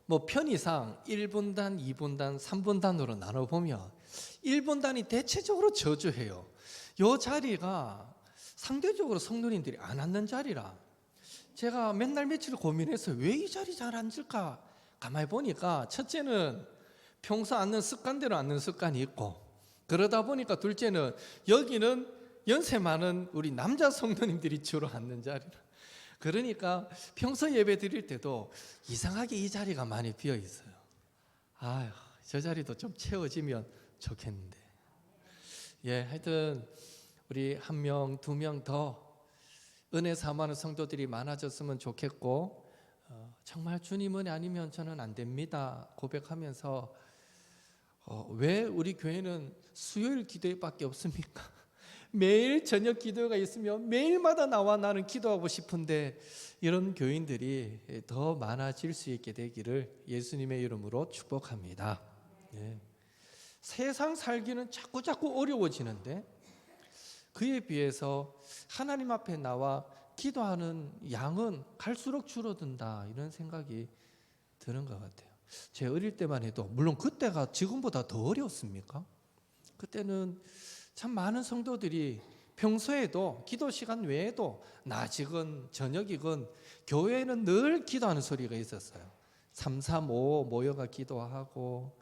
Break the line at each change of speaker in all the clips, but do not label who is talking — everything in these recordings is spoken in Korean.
뭐 편의상 1분단, 2분단, 3분단으로 나눠보면 1분단이 대체적으로 저주해요. 이 자리가 상대적으로 성도님들이 안 앉는 자리라 제가 맨날 며칠 고민해서 왜 이 자리 잘 앉을까 가만히 보니까, 첫째는 평소 앉는 습관대로 앉는 습관이 있고, 그러다 보니까 둘째는 여기는 연세 많은 우리 남자 성도님들이 주로 앉는 자리라, 그러니까 평소 예배 드릴 때도 이상하게 이 자리가 많이 비어 있어요. 아휴, 저 자리도 좀 채워지면 좋겠는데. 하여튼 우리 한 명, 두 명 더 은혜 사모하는 성도들이 많아졌으면 좋겠고, 정말 주님 은혜 아니면 저는 안 됩니다 고백하면서, 왜 우리 교회는 수요일 기도회밖에 없습니까? 매일 저녁 기도회가 있으면 매일마다 나와 나는 기도하고 싶은데, 이런 교인들이 더 많아질 수 있게 되기를 예수님의 이름으로 축복합니다. 세상 살기는 자꾸 어려워지는데, 그에 비해서 하나님 앞에 나와 기도하는 양은 갈수록 줄어든다, 이런 생각이 드는 것 같아요. 제 어릴 때만 해도, 물론 그때가 지금보다 더 어려웠습니까? 그때는 참 많은 성도들이 평소에도 기도 시간 외에도 낮이건 저녁이건 교회에는 늘 기도하는 소리가 있었어요. 335 모여가 기도하고.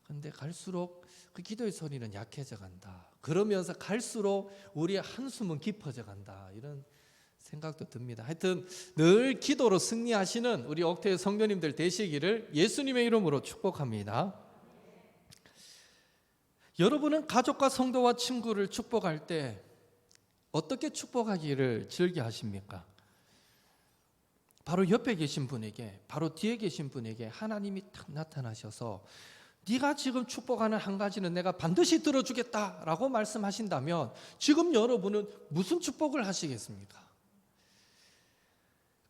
근데 갈수록 그 기도의 소리는 약해져 간다. 그러면서 갈수록 우리의 한숨은 깊어져 간다, 이런 생각도 듭니다. 하여튼 늘 기도로 승리하시는 우리 옥태의 성도님들 되시기를 예수님의 이름으로 축복합니다. 여러분은 가족과 성도와 친구를 축복할 때 어떻게 축복하기를 즐겨하십니까? 바로 옆에 계신 분에게, 바로 뒤에 계신 분에게 하나님이 딱 나타나셔서 네가 지금 축복하는 한 가지는 내가 반드시 들어주겠다라고 말씀하신다면, 지금 여러분은 무슨 축복을 하시겠습니까?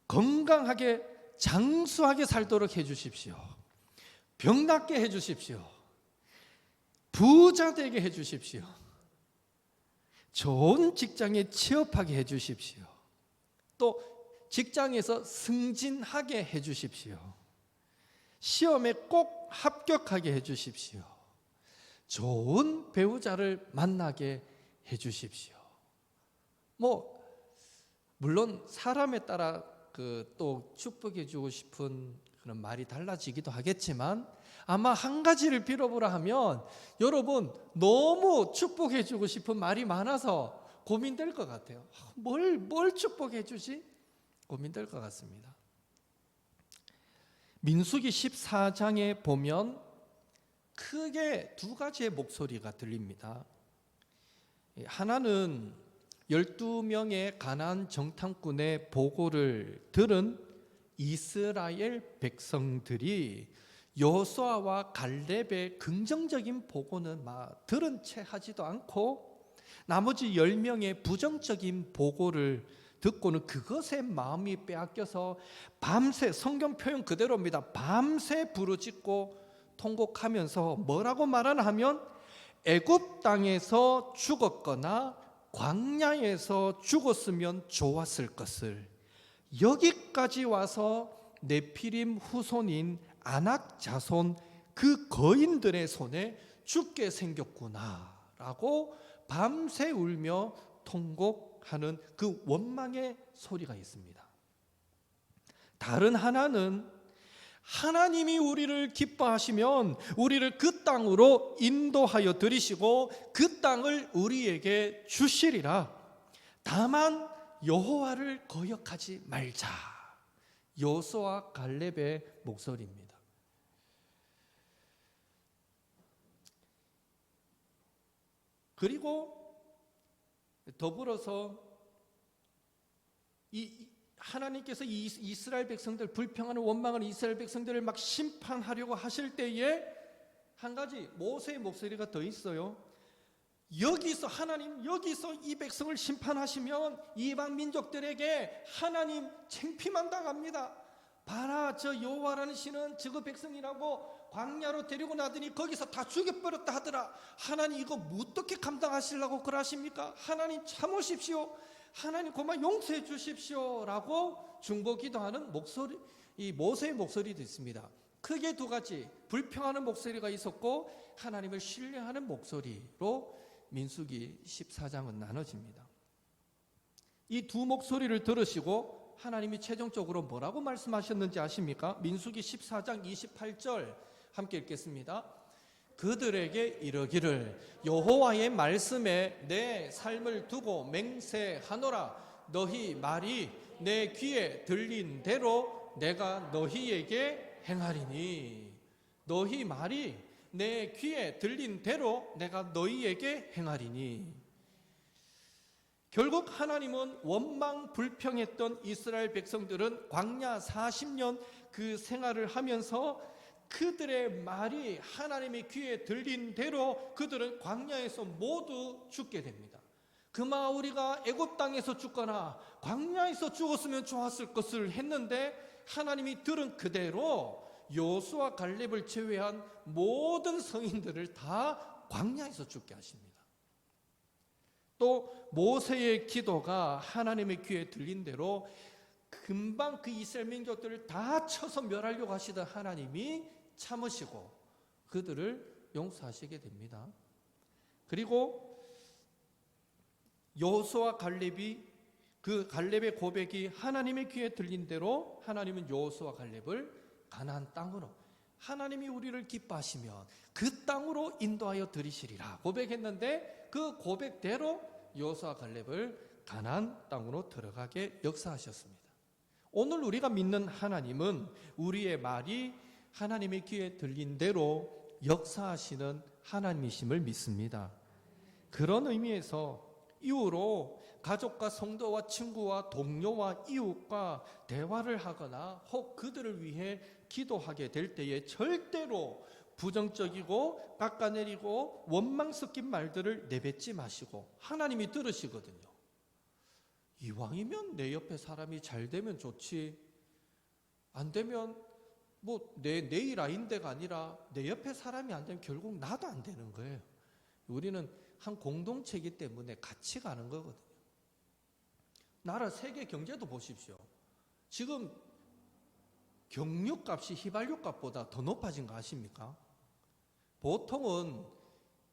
건강하게 장수하게 살도록 해주십시오. 병 낫게 해주십시오. 부자 되게 해주십시오. 좋은 직장에 취업하게 해주십시오. 또 직장에서 승진하게 해주십시오. 시험에 꼭 합격하게 해주십시오. 좋은 배우자를 만나게 해주십시오. 물론 사람에 따라 또 축복해 주고 싶은 그런 말이 달라지기도 하겠지만, 아마 한 가지를 빌어보라 하면 여러분 너무 축복해 주고 싶은 말이 많아서 고민될 것 같아요. 뭘 축복해 주지? 고민될 것 같습니다. 민수기 14장에 보면 크게 두 가지의 목소리가 들립니다. 하나는 12명의 가나안 정탐꾼의 보고를 들은 이스라엘 백성들이 여호수아와 갈렙의 긍정적인 보고는 들은 채 하지도 않고, 나머지 10명의 부정적인 보고를 듣고는 그것에 마음이 빼앗겨서 밤새, 성경 표현 그대로입니다, 밤새 부르짖고 통곡하면서 뭐라고 말하나 하면, 애굽 땅에서 죽었거나 광야에서 죽었으면 좋았을 것을 여기까지 와서 네피림 후손인 아낙 자손 그 거인들의 손에 죽게 생겼구나 라고 밤새 울며 통곡하는 그 원망의 소리가 있습니다. 다른 하나는 하나님이 우리를 기뻐하시면 우리를 그 땅으로 인도하여 들이시고 그 땅을 우리에게 주시리라. 다만 여호와를 거역하지 말자. 여호수아 갈렙의 목소리입니다. 그리고 더불어서 하나님께서 이스라엘 백성들, 불평하는 원망하는 이스라엘 백성들을 막 심판하려고 하실 때에 한 가지 모세의 목소리가 더 있어요. 여기서 하나님, 여기서 이 백성을 심판하시면 이방 민족들에게 하나님 창피만 당합니다. 봐라, 저 여호와라는 신은 저거 백성이라고 광야로 데리고 나더니 거기서 다 죽여버렸다 하더라. 하나님 이거 어떻게 감당하시려고 그러십니까? 하나님 참으십시오. 하나님 그만 용서해 주십시오 라고 중보 기도하는 목소리, 이 모세의 목소리도 있습니다. 크게 두 가지, 불평하는 목소리가 있었고 하나님을 신뢰하는 목소리로 민수기 14장은 나눠집니다. 이 두 목소리를 들으시고 하나님이 최종적으로 뭐라고 말씀하셨는지 아십니까? 민수기 14장 28절 함께 읽겠습니다. 그들에게 이르기를 여호와의 말씀에 내 삶을 두고 맹세하노라. 너희 말이 내 귀에 들린 대로 내가 너희에게 행하리니. 너희 말이 내 귀에 들린 대로 내가 너희에게 행하리니. 결국 하나님은 원망 불평했던 이스라엘 백성들은 광야 40년 그 생활을 하면서 그들의 말이 하나님의 귀에 들린 대로 그들은 광야에서 모두 죽게 됩니다. 그마 우리가 애굽 땅에서 죽거나 광야에서 죽었으면 좋았을 것을 했는데 하나님이 들은 그대로 여호수아 갈렙을 제외한 모든 성인들을 다 광야에서 죽게 하십니다. 또 모세의 기도가 하나님의 귀에 들린 대로 금방 그 이스라엘 민족들을 다 쳐서 멸하려고 하시던 하나님이 참으시고 그들을 용서하시게 됩니다. 그리고 여호수아 갈렙이 그 갈렙의 고백이 하나님의 귀에 들린 대로 하나님은 여호수아 갈렙을 가나안 땅으로, 하나님이 우리를 기뻐하시면 그 땅으로 인도하여 들이시리라 고백했는데 그 고백대로 여호수아 갈렙을 가나안 땅으로 들어가게 역사하셨습니다. 오늘 우리가 믿는 하나님은 우리의 말이 하나님의 귀에 들린 대로 역사하시는 하나님이심을 믿습니다. 그런 의미에서 이후로 가족과 성도와 친구와 동료와 이웃과 대화를 하거나 혹 그들을 위해 기도하게 될 때에 절대로 부정적이고 깎아내리고 원망 섞인 말들을 내뱉지 마시고, 하나님이 들으시거든요. 이왕이면 내 옆에 사람이 잘 되면 좋지, 안 되면 뭐 내 일아인데가 아니라 내 옆에 사람이 안 되면 결국 나도 안 되는 거예요. 우리는 한 공동체이기 때문에 같이 가는 거거든요. 나라 세계 경제도 보십시오. 지금 경유값이 휘발유값보다 더 높아진 거 아십니까? 보통은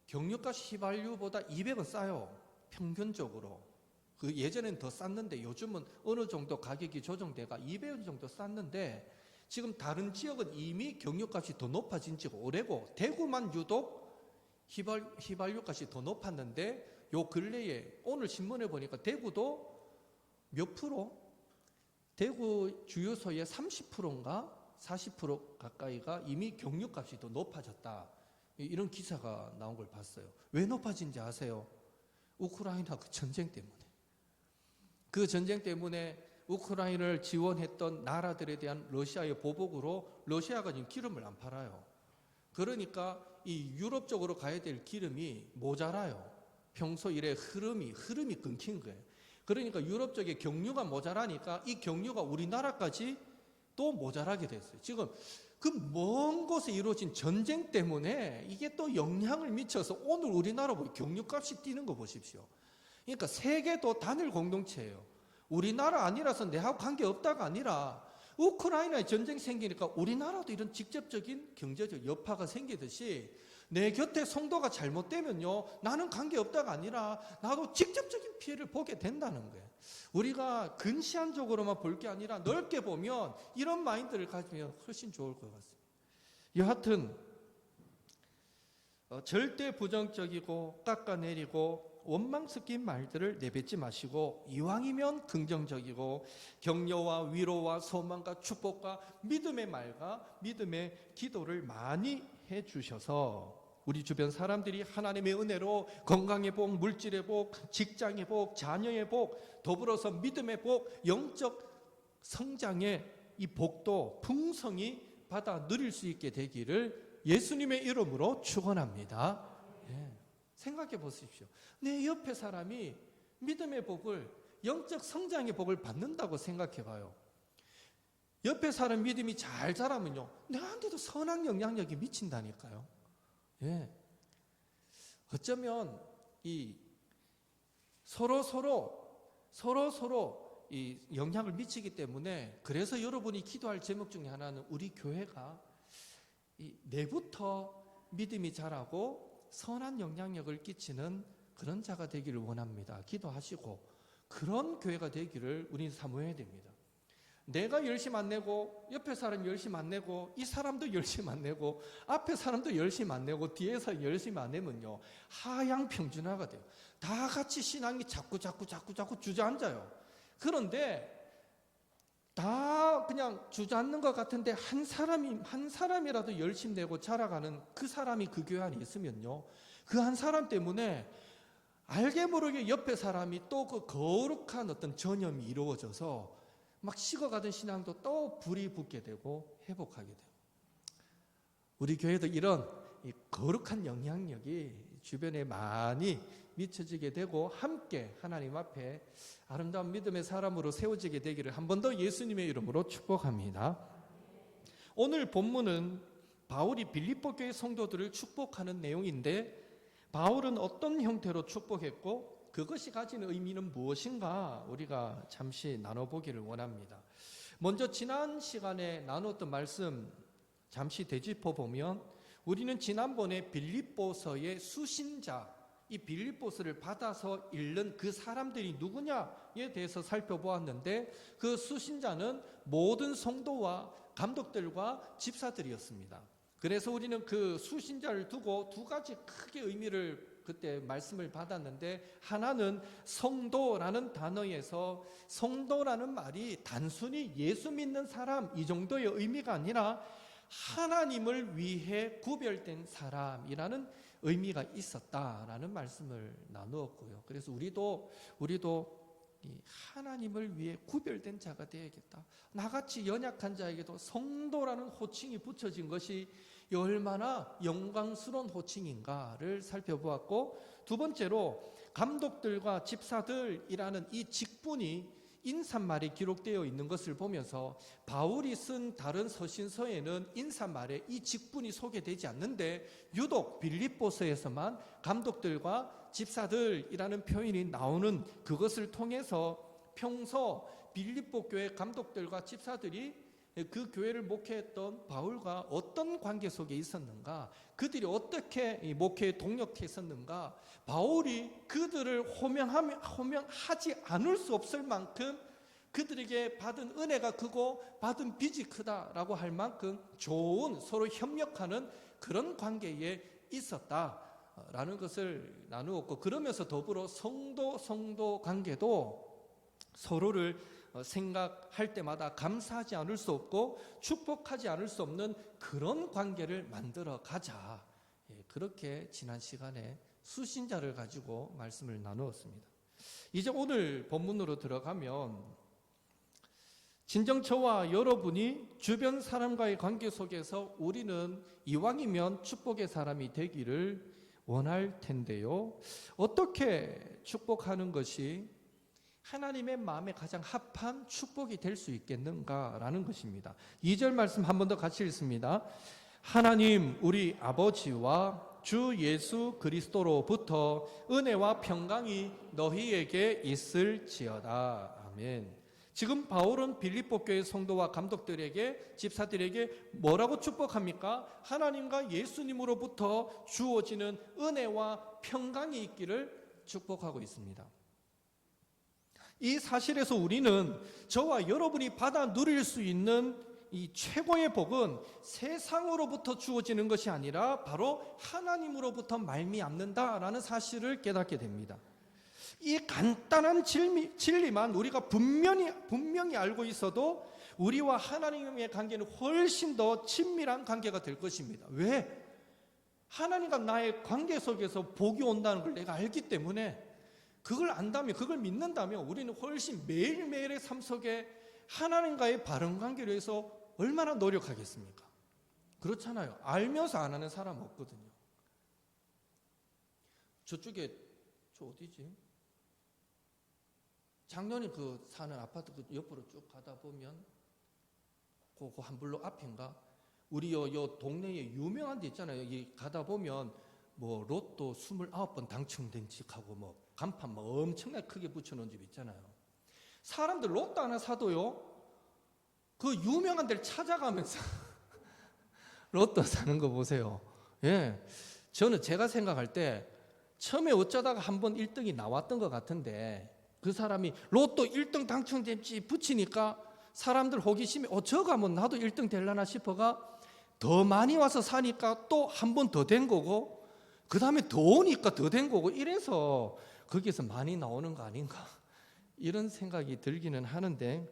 경유값 휘발유보다 200원 싸요. 평균적으로. 그 예전엔 더 쌌는데 요즘은 어느 정도 가격이 조정돼가 200원 정도 쌌는데, 지금 다른 지역은 이미 경유값이 더 높아진 지가 오래고 대구만 유독 휘발유값이 더 높았는데 요 근래에 오늘 신문에 보니까 대구도 몇 프로? 대구 주유소의 30%인가 40% 가까이가 이미 경유값이 더 높아졌다. 이런 기사가 나온 걸 봤어요. 왜 높아진지 아세요? 우크라이나 그 전쟁 때문에. 그 전쟁 때문에 우크라이나를 지원했던 나라들에 대한 러시아의 보복으로 러시아가 지금 기름을 안 팔아요. 그러니까 이 유럽 쪽으로 가야 될 기름이 모자라요. 평소 일의 흐름이 끊긴 거예요. 그러니까 유럽 쪽에 경유가 모자라니까 이 경유가 우리나라까지 또 모자라게 됐어요. 지금 그 먼 곳에 이루어진 전쟁 때문에 이게 또 영향을 미쳐서 오늘 우리나라 경유값이 뛰는 거 보십시오. 그러니까 세계도 단일 공동체예요. 우리나라 아니라서 내하고 관계없다가 아니라 우크라이나에 전쟁 생기니까 우리나라도 이런 직접적인 경제적 여파가 생기듯이 내 곁에 성도가 잘못되면요, 나는 관계없다가 아니라 나도 직접적인 피해를 보게 된다는 거예요. 우리가 근시안적으로만 볼 게 아니라 넓게 보면 이런 마인드를 가지면 훨씬 좋을 것 같습니다. 여하튼 절대 부정적이고 깎아내리고 원망 섞인 말들을 내뱉지 마시고 이왕이면 긍정적이고 격려와 위로와 소망과 축복과 믿음의 말과 믿음의 기도를 많이 해주셔서 우리 주변 사람들이 하나님의 은혜로 건강의 복, 물질의 복, 직장의 복, 자녀의 복, 더불어서 믿음의 복, 영적 성장의 이 복도 풍성히 받아 누릴 수 있게 되기를 예수님의 이름으로 축원합니다. 생각해 보십시오. 내 옆에 사람이 믿음의 복을, 영적 성장의 복을 받는다고 생각해 봐요. 옆에 사람 믿음이 잘 자라면요, 내한테도 선한 영향력이 미친다니까요. 서로 이 영향을 미치기 때문에, 그래서 여러분이 기도할 제목 중에 하나는 우리 교회가 이 내부터 믿음이 자라고 선한 영향력을 끼치는 그런 자가 되기를 원합니다. 기도하시고 그런 교회가 되기를 우리는 사모해야 됩니다. 내가 열심 안 내고 옆에 사람이 열심 안 내고 이 사람도 열심 안 내고 앞에 사람도 열심 안 내고 뒤에서 열심 안 내면요, 하향평준화가 돼요. 다 같이 신앙이 자꾸 주저앉아요. 그런데 다 그냥 주저앉는 것 같은데 한 사람이라도 열심 내고 자라가는 그 사람이 그 교회 안에 있으면요, 그 한 사람 때문에 알게 모르게 옆에 사람이 또 그 거룩한 어떤 전염이 이루어져서 막 식어가던 신앙도 또 불이 붙게 되고 회복하게 되고, 우리 교회도 이런 이 거룩한 영향력이 주변에 많이 미쳐지게 되고 함께 하나님 앞에 아름다운 믿음의 사람으로 세워지게 되기를 한 번 더 예수님의 이름으로 축복합니다. 오늘 본문은 바울이 빌립보 교회 성도들을 축복하는 내용인데, 바울은 어떤 형태로 축복했고 그것이 가진 의미는 무엇인가 우리가 잠시 나눠보기를 원합니다. 먼저 지난 시간에 나눴던 말씀 잠시 되짚어 보면, 우리는 지난번에 빌립보서의 수신자, 이 빌립보서를 받아서 읽는 그 사람들이 누구냐에 대해서 살펴보았는데, 그 수신자는 모든 성도와 감독들과 집사들이었습니다. 그래서 우리는 그 수신자를 두고 두 가지 크게 의미를 그때 말씀을 받았는데, 하나는 성도라는 단어에서, 성도라는 말이 단순히 예수 믿는 사람 이 정도의 의미가 아니라 하나님을 위해 구별된 사람이라는 의미가 있었다라는 말씀을 나누었고요. 그래서 우리도 이 하나님을 위해 구별된 자가 되어야겠다. 나같이 연약한 자에게도 성도라는 호칭이 붙여진 것이 얼마나 영광스러운 호칭인가를 살펴보았고, 두 번째로 감독들과 집사들이라는 이 직분이 인사말에 기록되어 있는 것을 보면서, 바울이 쓴 다른 서신서에는 인사말에 이 직분이 소개되지 않는데 유독 빌립보서에서만 감독들과 집사들이라는 표현이 나오는 그것을 통해서 평소 빌립보 교회 감독들과 집사들이 그 교회를 목회했던 바울과 어떤 관계 속에 있었는가, 그들이 어떻게 목회에 동력했었는가, 바울이 그들을 호명하지 않을 수 없을 만큼 그들에게 받은 은혜가 크고 받은 빚이 크다라고 할 만큼 좋은, 서로 협력하는 그런 관계에 있었다라는 것을 나누었고, 그러면서 더불어 성도 관계도 서로를 생각할 때마다 감사하지 않을 수 없고 축복하지 않을 수 없는 그런 관계를 만들어 가자. 그렇게 지난 시간에 수신자를 가지고 말씀을 나누었습니다. 이제 오늘 본문으로 들어가면, 진정 저와 여러분이 주변 사람과의 관계 속에서 우리는 이왕이면 축복의 사람이 되기를 원할 텐데요, 어떻게 축복하는 것이 하나님의 마음에 가장 합한 축복이 될 수 있겠는가라는 것입니다. 2절 말씀 한 번 더 같이 읽습니다. 하나님 우리 아버지와 주 예수 그리스도로부터 은혜와 평강이 너희에게 있을지어다. 아멘. 지금 바울은 빌립보 교회 성도와 감독들에게, 집사들에게 뭐라고 축복합니까? 하나님과 예수님으로부터 주어지는 은혜와 평강이 있기를 축복하고 있습니다. 이 사실에서 우리는 저와 여러분이 받아 누릴 수 있는 이 최고의 복은 세상으로부터 주어지는 것이 아니라 바로 하나님으로부터 말미암는다라는 사실을 깨닫게 됩니다. 이 간단한 진리만 우리가 분명히 알고 있어도 우리와 하나님의 관계는 훨씬 더 친밀한 관계가 될 것입니다. 왜? 하나님과 나의 관계 속에서 복이 온다는 걸 내가 알기 때문에, 그걸 안다면, 그걸 믿는다면 우리는 훨씬 매일매일의 삶 속에 하나님과의 바른 관계를 위해서 얼마나 노력하겠습니까? 그렇잖아요. 알면서 안 하는 사람 없거든요. 저쪽에, 저 어디지? 작년에 그 사는 아파트 그 옆으로 쭉 가다 보면 그 한블로 앞인가? 우리 요 동네에 유명한 데 있잖아요. 여기 가다 보면 뭐 로또 29번 당첨된 집하고 뭐 간판 뭐 엄청나게 크게 붙여놓은 집 있잖아요. 사람들 로또 하나 사도요, 그 유명한 데를 찾아가면서 로또 사는 거 보세요. 예, 저는 제가 생각할 때 처음에 어쩌다가 한번 1등이 나왔던 것 같은데, 그 사람이 로또 1등 당첨됐지 붙이니까 사람들 호기심에 저거 하면 나도 1등 되려나 싶어가 더 많이 와서 사니까 또 한 번 더 된 거고, 그 다음에 더 오니까 더 된 거고, 이래서 거기에서 많이 나오는 거 아닌가, 이런 생각이 들기는 하는데,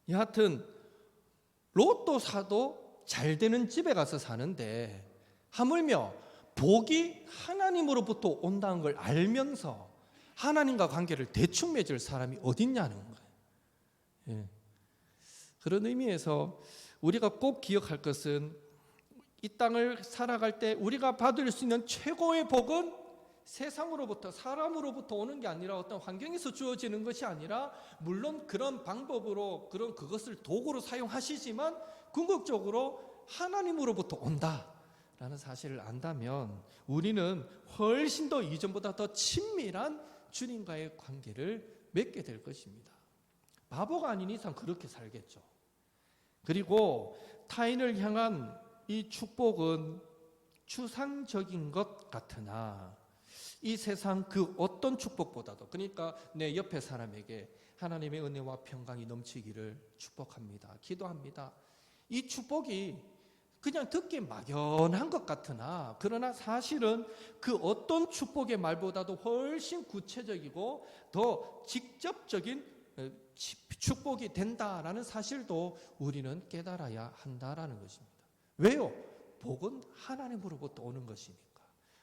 여하튼 로또 사도 잘 되는 집에 가서 사는데, 하물며 복이 하나님으로부터 온다는 걸 알면서 하나님과 관계를 대충 맺을 사람이 어딨냐는 거예요. 예. 그런 의미에서 우리가 꼭 기억할 것은, 이 땅을 살아갈 때 우리가 받을 수 있는 최고의 복은 세상으로부터, 사람으로부터 오는 게 아니라, 어떤 환경에서 주어지는 것이 아니라, 물론 그런 방법으로 그것을 도구로 사용하시지만 궁극적으로 하나님으로부터 온다라는 사실을 안다면 우리는 훨씬 더 이전보다 더 친밀한 주님과의 관계를 맺게 될 것입니다. 바보가 아닌 이상 그렇게 살겠죠. 그리고 타인을 향한 이 축복은 추상적인 것 같으나 이 세상 그 어떤 축복보다도, 그러니까 내 옆에 사람에게 하나님의 은혜와 평강이 넘치기를 축복합니다, 기도합니다, 이 축복이 그냥 듣기 막연한 것 같으나, 그러나 사실은 그 어떤 축복의 말보다도 훨씬 구체적이고 더 직접적인 축복이 된다라는 사실도 우리는 깨달아야 한다라는 것입니다. 왜요? 복은 하나님으로부터 오는 것이니까.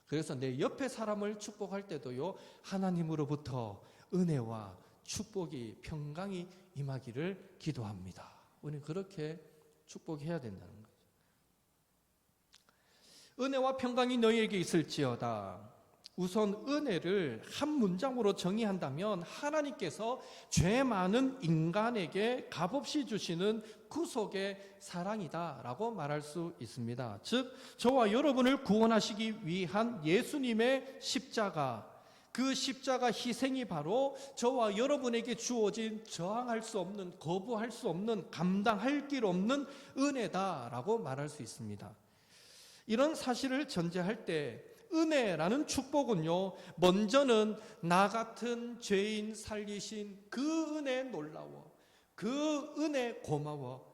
그래서 내 옆에 사람을 축복할 때도요, 하나님으로부터 은혜와 축복이, 평강이 임하기를 기도합니다. 우리는 그렇게 축복해야 된다는 거죠. 은혜와 평강이 너희에게 있을지어다. 우선 은혜를 한 문장으로 정의한다면, 하나님께서 죄 많은 인간에게 값없이 주시는 구속의 사랑이다라고 말할 수 있습니다. 즉, 저와 여러분을 구원하시기 위한 예수님의 십자가, 그 십자가 희생이 바로 저와 여러분에게 주어진 저항할 수 없는, 거부할 수 없는, 감당할 길 없는 은혜다라고 말할 수 있습니다. 이런 사실을 전제할 때 은혜라는 축복은요, 먼저는 나 같은 죄인 살리신 그 은혜 놀라워, 그 은혜 고마워,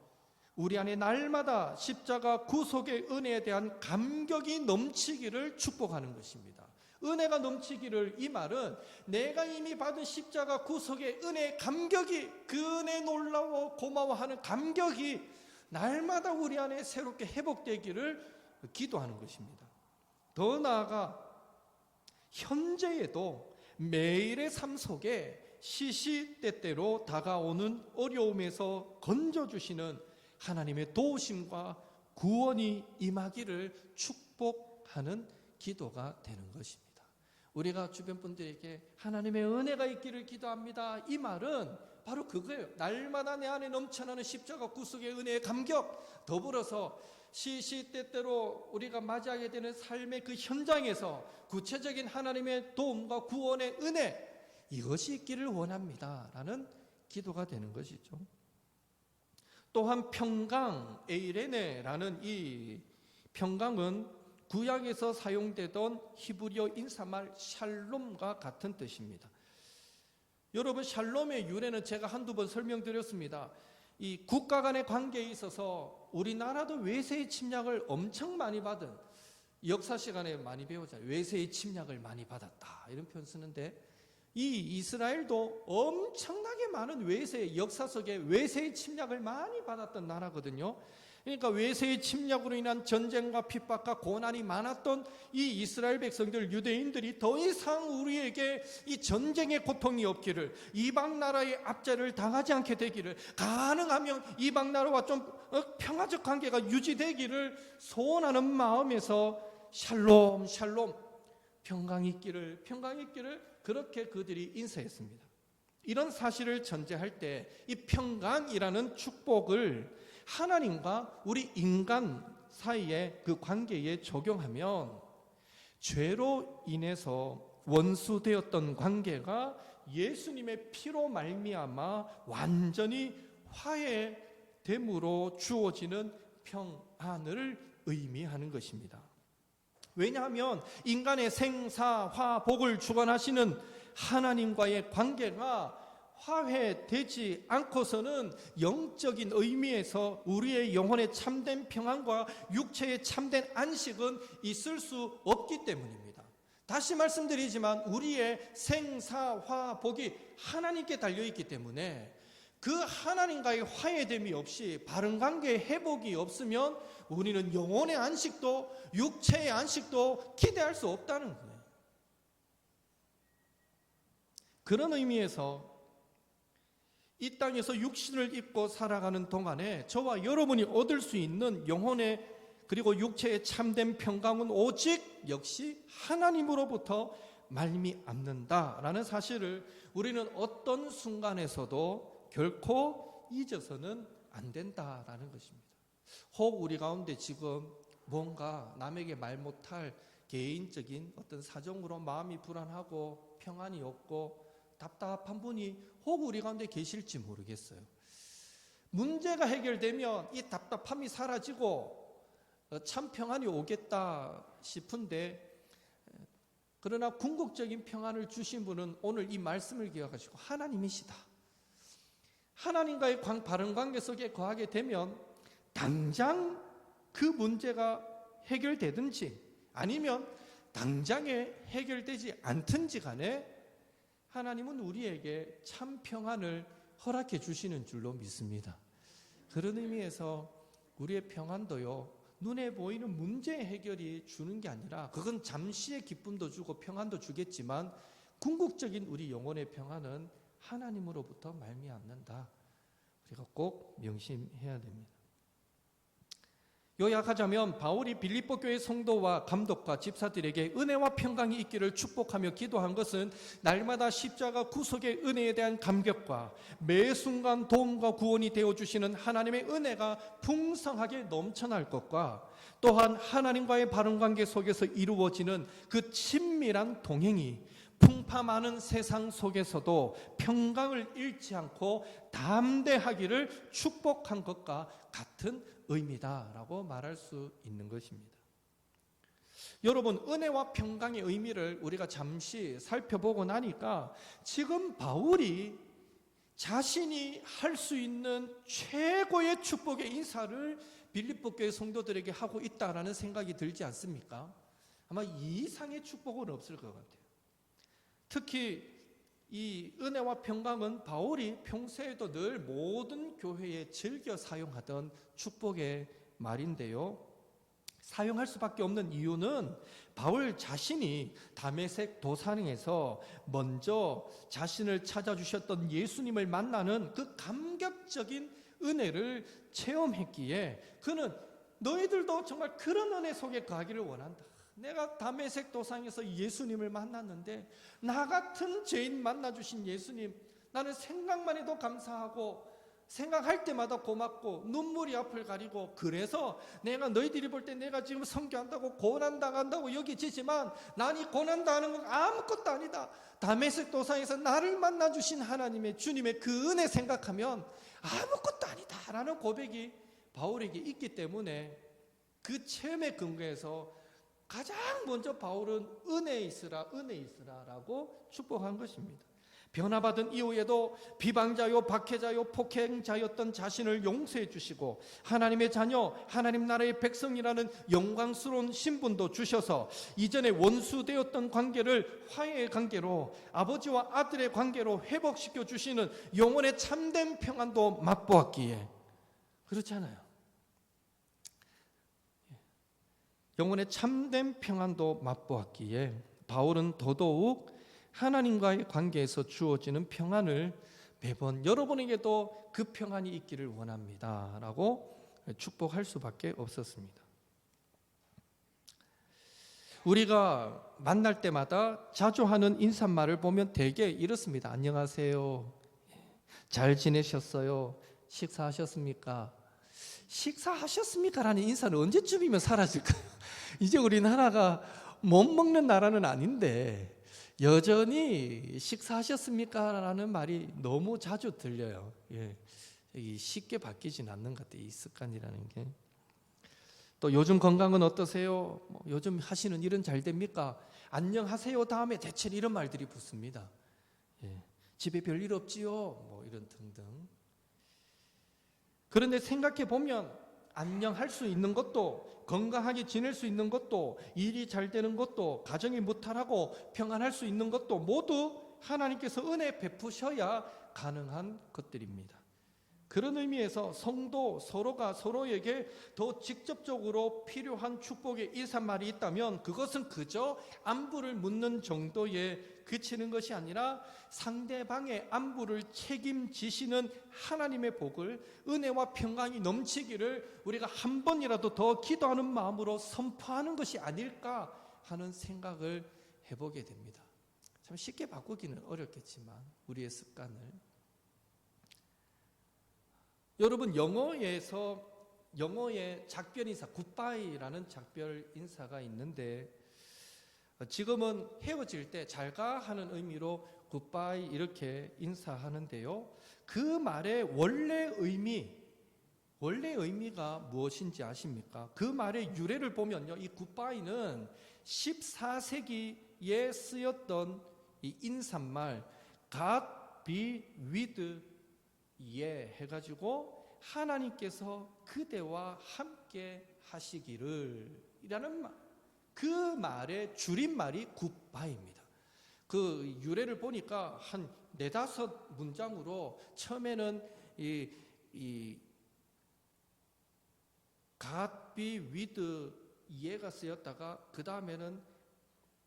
우리 안에 날마다 십자가 구속의 은혜에 대한 감격이 넘치기를 축복하는 것입니다. 은혜가 넘치기를, 이 말은 내가 이미 받은 십자가 구속의 은혜의 감격이, 그 은혜 놀라워 고마워하는 감격이 날마다 우리 안에 새롭게 회복되기를 기도하는 것입니다. 더 나아가 현재에도 매일의 삶 속에 시시때때로 다가오는 어려움에서 건져주시는 하나님의 도우심과 구원이 임하기를 축복하는 기도가 되는 것입니다. 우리가 주변 분들에게 하나님의 은혜가 있기를 기도합니다, 이 말은 바로 그거예요. 날마다 내 안에 넘쳐나는 십자가 구속의 은혜의 감격, 더불어서 시시때때로 우리가 맞이하게 되는 삶의 그 현장에서 구체적인 하나님의 도움과 구원의 은혜, 이것이 있기를 원합니다 라는 기도가 되는 것이죠. 또한 평강, 에이레네라는 이 평강은 구약에서 사용되던 히브리어 인사말 샬롬과 같은 뜻입니다. 여러분, 샬롬의 유래는 제가 한두 번 설명드렸습니다. 이 국가 간의 관계에 있어서 우리나라도 외세의 침략을 엄청 많이 받은, 역사 시간에 많이 배우잖아요. 외세의 침략을 많이 받았다, 이런 표현 쓰는데, 이 이스라엘도 엄청나게 많은 외세, 역사 속에 외세의 침략을 많이 받았던 나라거든요. 그러니까 외세의 침략으로 인한 전쟁과 핍박과 고난이 많았던 이 이스라엘 백성들, 유대인들이 더 이상 우리에게 이 전쟁의 고통이 없기를, 이방 나라의 압제를 당하지 않게 되기를, 가능하면 이방 나라와 좀 평화적 관계가 유지되기를 소원하는 마음에서 샬롬 샬롬, 평강이 있기를, 평강이 있기를, 그렇게 그들이 인사했습니다. 이런 사실을 전제할 때 이 평강이라는 축복을 하나님과 우리 인간 사이의 그 관계에 적용하면, 죄로 인해서 원수되었던 관계가 예수님의 피로 말미암아 완전히 화해됨으로 주어지는 평안을 의미하는 것입니다. 왜냐하면 인간의 생사화복을 주관하시는 하나님과의 관계가 화해되지 않고서는 영적인 의미에서 우리의 영혼의 참된 평안과 육체의 참된 안식은 있을 수 없기 때문입니다. 다시 말씀드리지만 우리의 생사화복이 하나님께 달려있기 때문에 그 하나님과의 화해됨이 없이 바른 관계의 회복이 없으면 우리는 영혼의 안식도 육체의 안식도 기대할 수 없다는 거예요. 그런 의미에서 이 땅에서 육신을 입고 살아가는 동안에 저와 여러분이 얻을 수 있는 영혼의 그리고 육체의 참된 평강은 오직 역시 하나님으로부터 말미암는다라는 사실을 우리는 어떤 순간에서도 결코 잊어서는 안 된다라는 것입니다. 혹 우리 가운데 지금 뭔가 남에게 말 못할 개인적인 어떤 사정으로 마음이 불안하고 평안이 없고 답답한 분이 혹 우리 가운데 계실지 모르겠어요. 문제가 해결되면 이 답답함이 사라지고 참 평안이 오겠다 싶은데, 그러나 궁극적인 평안을 주신 분은 오늘 이 말씀을 기억하시고 하나님이시다. 하나님과의 바른 관계 속에 거하게 되면 당장 그 문제가 해결되든지 아니면 당장에 해결되지 않든지 간에 하나님은 우리에게 참 평안을 허락해 주시는 줄로 믿습니다. 그런 의미에서 우리의 평안도요, 눈에 보이는 문제 해결이 주는 게 아니라, 그건 잠시의 기쁨도 주고 평안도 주겠지만 궁극적인 우리 영혼의 평안은 하나님으로부터 말미암는다. 우리가 꼭 명심해야 됩니다. 요약하자면 바울이 빌립보 교회 성도와 감독과 집사들에게 은혜와 평강이 있기를 축복하며 기도한 것은 날마다 십자가 구속의 은혜에 대한 감격과 매 순간 도움과 구원이 되어주시는 하나님의 은혜가 풍성하게 넘쳐날 것과 또한 하나님과의 바른 관계 속에서 이루어지는 그 친밀한 동행이 풍파 많은 세상 속에서도 평강을 잃지 않고 담대하기를 축복한 것과 같은 의미다라고 말할 수 있는 것입니다. 여러분, 은혜와 평강의 의미를 우리가 잠시 살펴보고 나니까 지금 바울이 자신이 할 수 있는 최고의 축복의 인사를 빌립보 교회 성도들에게 하고 있다라는 생각이 들지 않습니까? 아마 이 이상의 축복은 없을 것 같아요. 특히 이 은혜와 평강은 바울이 평소에도 늘 모든 교회에 즐겨 사용하던 축복의 말인데요, 사용할 수밖에 없는 이유는 바울 자신이 다메섹 도상에서 먼저 자신을 찾아주셨던 예수님을 만나는 그 감격적인 은혜를 체험했기에 그는 너희들도 정말 그런 은혜 속에 가기를 원한다. 내가 다메섹 도상에서 예수님을 만났는데 나 같은 죄인 만나주신 예수님, 나는 생각만 해도 감사하고 생각할 때마다 고맙고 눈물이 앞을 가리고, 그래서 내가 너희들이 볼 때 내가 지금 선교한다고 고난당한다고 여기지만 난 이 고난당하는 건 아무것도 아니다. 다메섹 도상에서 나를 만나주신 하나님의 주님의 그 은혜 생각하면 아무것도 아니다 라는 고백이 바울에게 있기 때문에 그 체험의 근거에서 가장 먼저 바울은 은혜 있으라 라고 축복한 것입니다. 변화받은 이후에도 비방자요 박해자요 폭행자였던 자신을 용서해 주시고 하나님의 자녀, 하나님 나라의 백성이라는 영광스러운 신분도 주셔서 이전에 원수되었던 관계를 화해의 관계로, 아버지와 아들의 관계로 회복시켜 주시는 영혼의 참된 평안도 맛보았기에, 그렇잖아요. 영혼의 참된 평안도 맛보았기에 바울은 더더욱 하나님과의 관계에서 주어지는 평안을 매번 여러분에게도 그 평안이 있기를 원합니다 라고 축복할 수밖에 없었습니다. 우리가 만날 때마다 자주 하는 인사말을 보면 대개 이렇습니다. 안녕하세요, 잘 지내셨어요, 식사하셨습니까? 식사하셨습니까? 라는 인사는 언제쯤이면 사라질까요? 이제 우리나라가 못 먹는 나라는 아닌데 여전히 식사하셨습니까? 라는 말이 너무 자주 들려요. 예. 쉽게 바뀌진 않는 것 같아요. 이 습관이라는 게. 또 요즘 건강은 어떠세요? 요즘 하시는 일은 잘 됩니까? 안녕하세요 다음에 대체 이런 말들이 붙습니다. 예. 집에 별일 없지요? 이런 등등. 그런데 생각해 보면 안녕할 수 있는 것도, 건강하게 지낼 수 있는 것도, 일이 잘 되는 것도, 가정이 무탈하고 평안할 수 있는 것도 모두 하나님께서 은혜 베푸셔야 가능한 것들입니다. 그런 의미에서 성도 서로가 서로에게 더 직접적으로 필요한 축복의 인사말이 있다면 그것은 그저 안부를 묻는 정도에 그치는 것이 아니라 상대방의 안부를 책임지시는 하나님의 복을, 은혜와 평강이 넘치기를 우리가 한 번이라도 더 기도하는 마음으로 선포하는 것이 아닐까 하는 생각을 해보게 됩니다. 참 쉽게 바꾸기는 어렵겠지만 우리의 습관을. 여러분, 영어의 작별 인사, 굿바이라는 작별 인사가 있는데 지금은 헤어질 때 잘가 하는 의미로 굿바이 이렇게 인사하는데요. 그 말의 원래 의미가 무엇인지 아십니까? 그 말의 유래를 보면요, 이 굿바이는 14세기에 쓰였던 이 인사말 God be with 예 해가지고 하나님께서 그대와 함께 하시기를 이라는 말, 그 말의 줄임말이 굿바이입니다. 그 유래를 보니까 한 4-5문장으로 처음에는 이 God be with 예가 쓰였다가 그 다음에는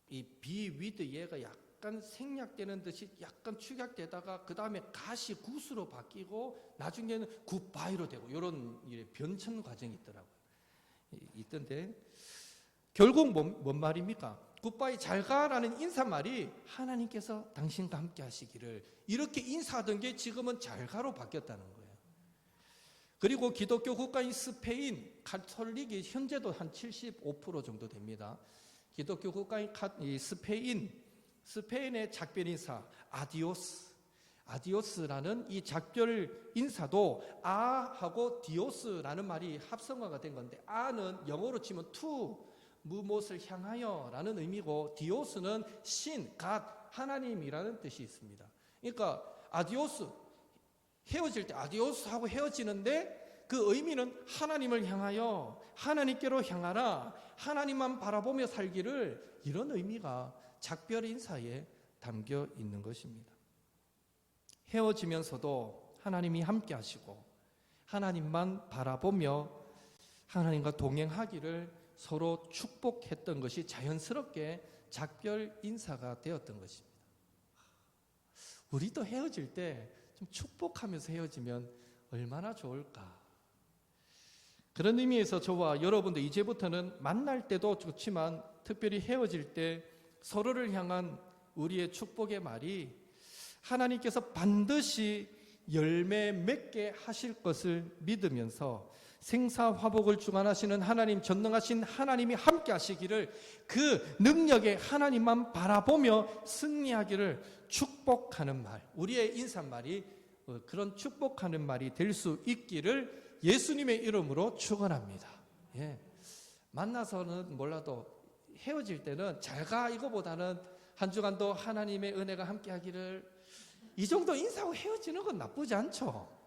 이 be with 예가 약간 생략되는 듯이 약간 축약되다가 그 다음에 갓이 굿으로 바뀌고 나중에는 굿바이로 되고 이런 변천 과정이 있던데 결국 뭔 말입니까? 굿바이 잘가라는 인사말이 하나님께서 당신과 함께 하시기를 이렇게 인사하던 게 지금은 잘가로 바뀌었다는 거예요. 그리고 기독교 국가인 스페인 가톨릭이 현재도 한 75% 정도 됩니다. 기독교 국가인 스페인의 작별 인사 아디오스라는 이 작별 인사도 아하고 디오스라는 말이 합성어가 된 건데, 아는 영어로 치면 to, 무엇을 향하여 라는 의미고, 디오스는 신, God, 하나님이라는 뜻이 있습니다. 그러니까 아디오스, 헤어질 때 아디오스 하고 헤어지는데 그 의미는 하나님을 향하여, 하나님께로 향하라, 하나님만 바라보며 살기를, 이런 의미가 작별 인사에 담겨 있는 것입니다. 헤어지면서도 하나님이 함께 하시고 하나님만 바라보며 하나님과 동행하기를 서로 축복했던 것이 자연스럽게 작별 인사가 되었던 것입니다. 우리도 헤어질 때 좀 축복하면서 헤어지면 얼마나 좋을까. 그런 의미에서 저와 여러분도 이제부터는 만날 때도 좋지만 특별히 헤어질 때 서로를 향한 우리의 축복의 말이 하나님께서 반드시 열매 맺게 하실 것을 믿으면서 생사화복을 주관하시는 하나님, 전능하신 하나님이 함께 하시기를, 그 능력에 하나님만 바라보며 승리하기를 축복하는 말, 우리의 인사말이 그런 축복하는 말이 될 수 있기를 예수님의 이름으로 축원합니다. 예. 만나서는 몰라도 헤어질 때는 잘가 이거보다는 한 주간도 하나님의 은혜가 함께 하기를, 이 정도 인사하고 헤어지는 건 나쁘지 않죠.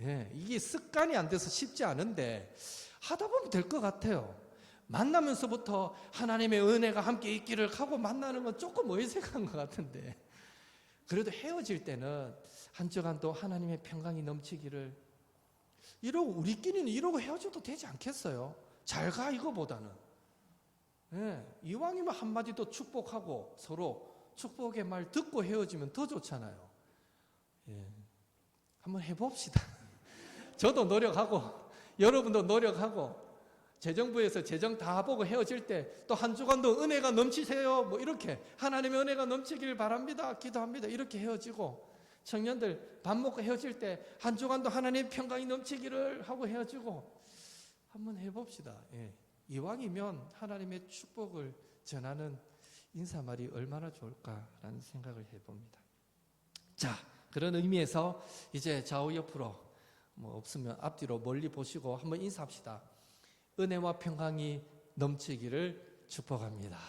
예, 이게 습관이 안 돼서 쉽지 않은데 하다 보면 될 것 같아요. 만나면서부터 하나님의 은혜가 함께 있기를 하고 만나는 건 조금 어색한 것 같은데, 그래도 헤어질 때는 한 주간도 하나님의 평강이 넘치기를, 이러고 우리끼리는 이러고 헤어져도 되지 않겠어요? 잘가 이거보다는. 예, 이왕이면 한마디 더 축복하고 서로 축복의 말 듣고 헤어지면 더 좋잖아요. 예, 한번 해봅시다. 저도 노력하고 여러분도 노력하고, 재정부에서 재정 다 보고 헤어질 때 또 한 주간도 은혜가 넘치세요 이렇게 하나님의 은혜가 넘치길 바랍니다, 기도합니다, 이렇게 헤어지고, 청년들 밥 먹고 헤어질 때 한 주간도 하나님의 평강이 넘치기를 하고 헤어지고 한번 해봅시다. 예. 이왕이면 하나님의 축복을 전하는 인사말이 얼마나 좋을까라는 생각을 해봅니다. 자, 그런 의미에서 이제 좌우 옆으로 뭐 없으면 앞뒤로 멀리 보시고 한번 인사합시다. 은혜와 평강이 넘치기를 축복합니다.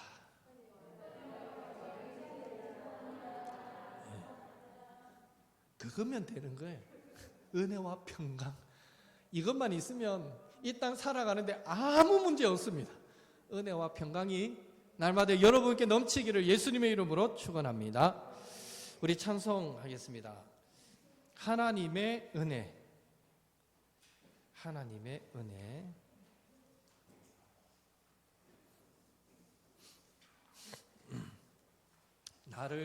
그거면 되는 거예요. 은혜와 평강. 이것만 있으면 이 땅 살아가는데 아무 문제 없습니다. 은혜와 평강이 날마다 여러분께 넘치기를 예수님의 이름으로 축원합니다. 우리 찬송하겠습니다. 하나님의 은혜. 하나님의 은혜. 나를